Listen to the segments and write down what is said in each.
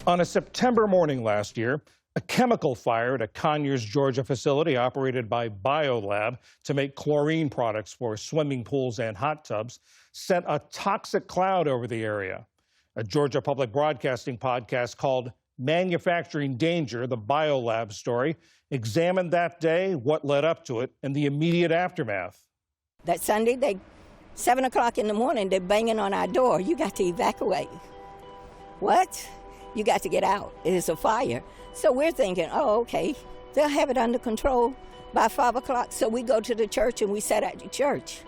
On a September morning last year, a chemical fire at a Conyers, Georgia facility operated by BioLab to make chlorine products for swimming pools and hot tubs sent a toxic cloud over the area. A Georgia Public Broadcasting podcast called Manufacturing Danger, the BioLab story, examined that day, what led up to it, and the immediate aftermath. That Sunday, 7 o'clock in the morning, they're banging on our door. You got to evacuate. What? You got to get out. It's a fire. So we're thinking, oh, okay, they'll have it under control by 5 o'clock. So we go to the church and we sat at the church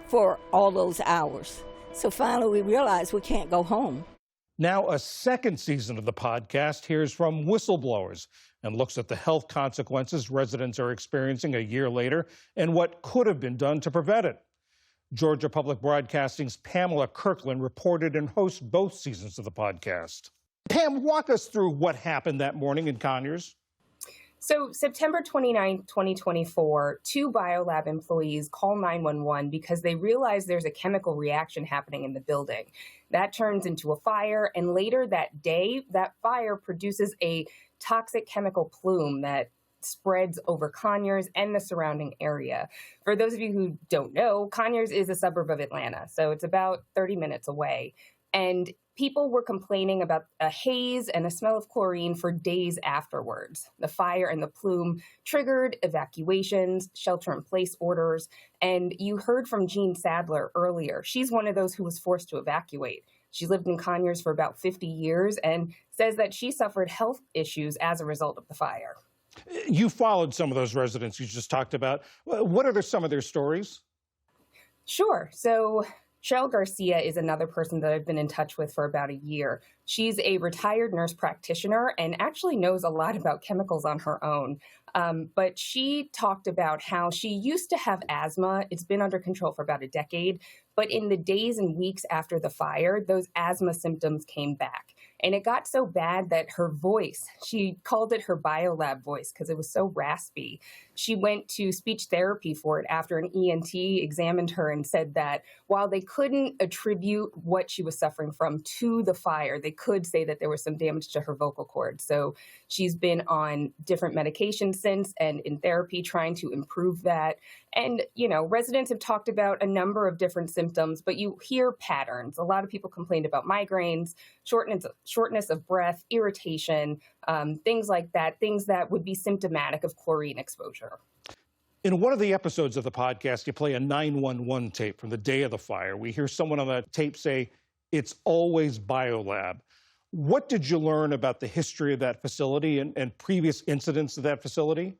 for all those hours. So finally we realized we can't go home. Now a second season of the podcast hears from whistleblowers and looks at the health consequences residents are experiencing a year later and what could have been done to prevent it. Georgia Public Broadcasting's Pamela Kirkland reported and hosts both seasons of the podcast. Pam, walk us through what happened that morning in Conyers. So September 29, 2024, two BioLab employees call 911 because they realize there's a chemical reaction happening in the building. That turns into a fire, and later that day, that fire produces a toxic chemical plume that spreads over Conyers and the surrounding area. For those of you who don't know, Conyers is a suburb of Atlanta, so it's about 30 minutes away. And people were complaining about a haze and a smell of chlorine for days afterwards. The fire and the plume triggered evacuations, shelter-in-place orders, and you heard from Jean Sadler earlier. She's one of those who was forced to evacuate. She lived in Conyers for about 50 years and says that she suffered health issues as a result of the fire. You followed some of those residents you just talked about. What are some of their stories? Sure. So Cheryl Garcia is another person that I've been in touch with for about a year. She's a retired nurse practitioner and actually knows a lot about chemicals on her own. But she talked about how she used to have asthma. It's been under control for about a decade. But in the days and weeks after the fire, those asthma symptoms came back. And it got so bad that her voice, she called it her BioLab voice because it was so raspy. She went to speech therapy for it after an ENT examined her and said that while they couldn't attribute what she was suffering from to the fire, they could say that there was some damage to her vocal cords. So she's been on different medications since and in therapy trying to improve that. And, you know, residents have talked about a number of different symptoms, but you hear patterns. A lot of people complained about migraines, shortness of breath, irritation, things like that, things that would be symptomatic of chlorine exposure. In one of the episodes of the podcast, you play a 911 tape from the day of the fire. We hear someone on that tape say, "It's always BioLab." What did you learn about the history of that facility and previous incidents of that facility?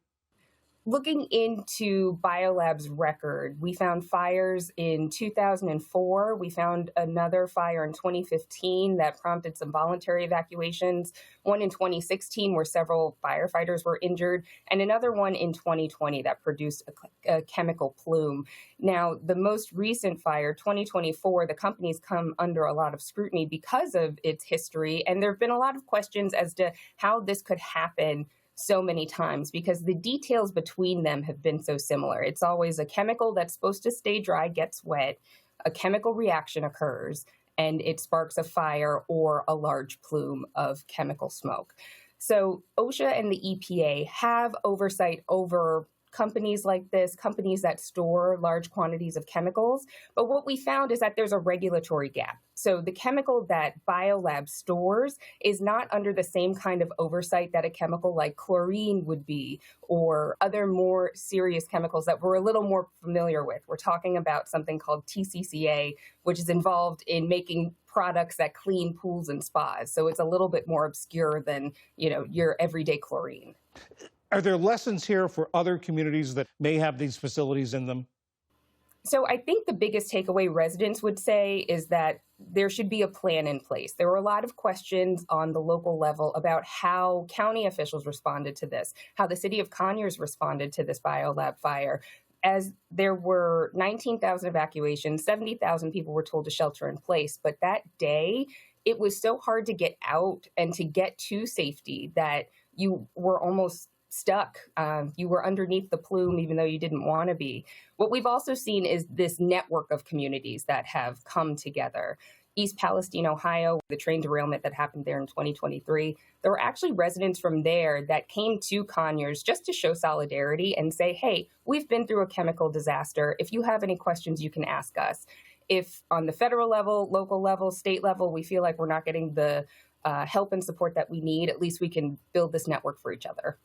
Looking into BioLab's record, we found fires in 2004. We found another fire in 2015 that prompted some voluntary evacuations, one in 2016 where several firefighters were injured, and another one in 2020 that produced a chemical plume. Now, the most recent fire, 2024, the company's come under a lot of scrutiny because of its history, and there have been a lot of questions as to how this could happen so many times because the details between them have been so similar. It's always a chemical that's supposed to stay dry, gets wet, a chemical reaction occurs, and it sparks a fire or a large plume of chemical smoke. So OSHA and the EPA have oversight over companies like this, companies that store large quantities of chemicals. But what we found is that there's a regulatory gap. So the chemical that BioLab stores is not under the same kind of oversight that a chemical like chlorine would be, or other more serious chemicals that we're a little more familiar with. We're talking about something called TCCA, which is involved in making products that clean pools and spas. So it's a little bit more obscure than, you know, your everyday chlorine. Are there lessons here for other communities that may have these facilities in them? So I think the biggest takeaway residents would say is that there should be a plan in place. There were a lot of questions on the local level about how county officials responded to this, how the city of Conyers responded to this BioLab fire. As there were 19,000 evacuations, 70,000 people were told to shelter in place. But that day, it was so hard to get out and to get to safety that you were almost stuck. You were underneath the plume, even though you didn't want to be. What we've also seen is this network of communities that have come together. East Palestine, Ohio, the train derailment that happened there in 2023, there were actually residents from there that came to Conyers just to show solidarity and say, hey, we've been through a chemical disaster. If you have any questions, you can ask us. If on the federal level, local level, state level, we feel like we're not getting the help and support that we need, at least we can build this network for each other.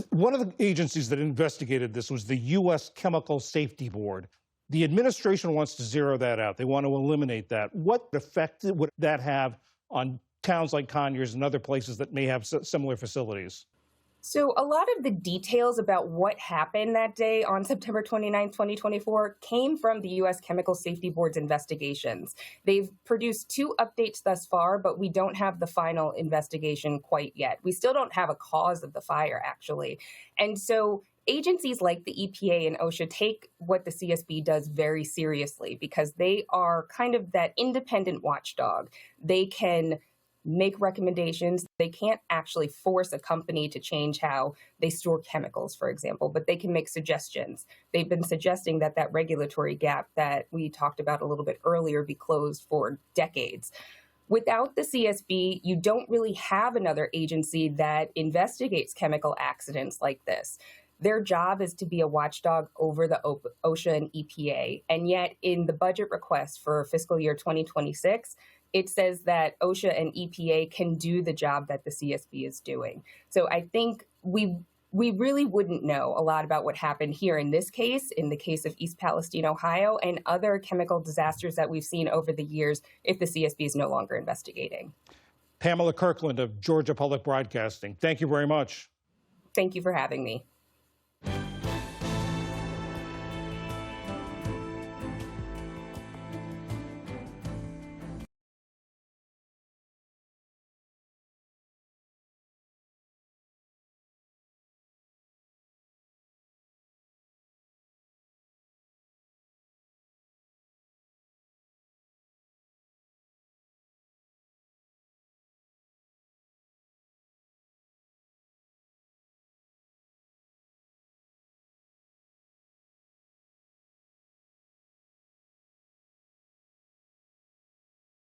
One of the agencies that investigated this was the U.S. Chemical Safety Board. The administration wants to zero that out. They want to eliminate that. What effect would that have on towns like Conyers and other places that may have similar facilities? So a lot of the details about what happened that day on September 29, 2024 came from the U.S. Chemical Safety Board's investigations. They've produced 2 updates thus far, but we don't have the final investigation quite yet. We still don't have a cause of the fire, actually. And so agencies like the EPA and OSHA take what the CSB does very seriously because they are kind of that independent watchdog. They can make recommendations. They can't actually force a company to change how they store chemicals, for example, but they can make suggestions. They've been suggesting that that regulatory gap that we talked about a little bit earlier be closed for decades. Without the CSB, you don't really have another agency that investigates chemical accidents like this. Their job is to be a watchdog over the OSHA and EPA. And yet in the budget request for fiscal year 2026, it says that OSHA and EPA can do the job that the CSB is doing. So I think we really wouldn't know a lot about what happened here in this case, in the case of East Palestine, Ohio, and other chemical disasters that we've seen over the years if the CSB is no longer investigating. Pamela Kirkland of Georgia Public Broadcasting, thank you very much. Thank you for having me.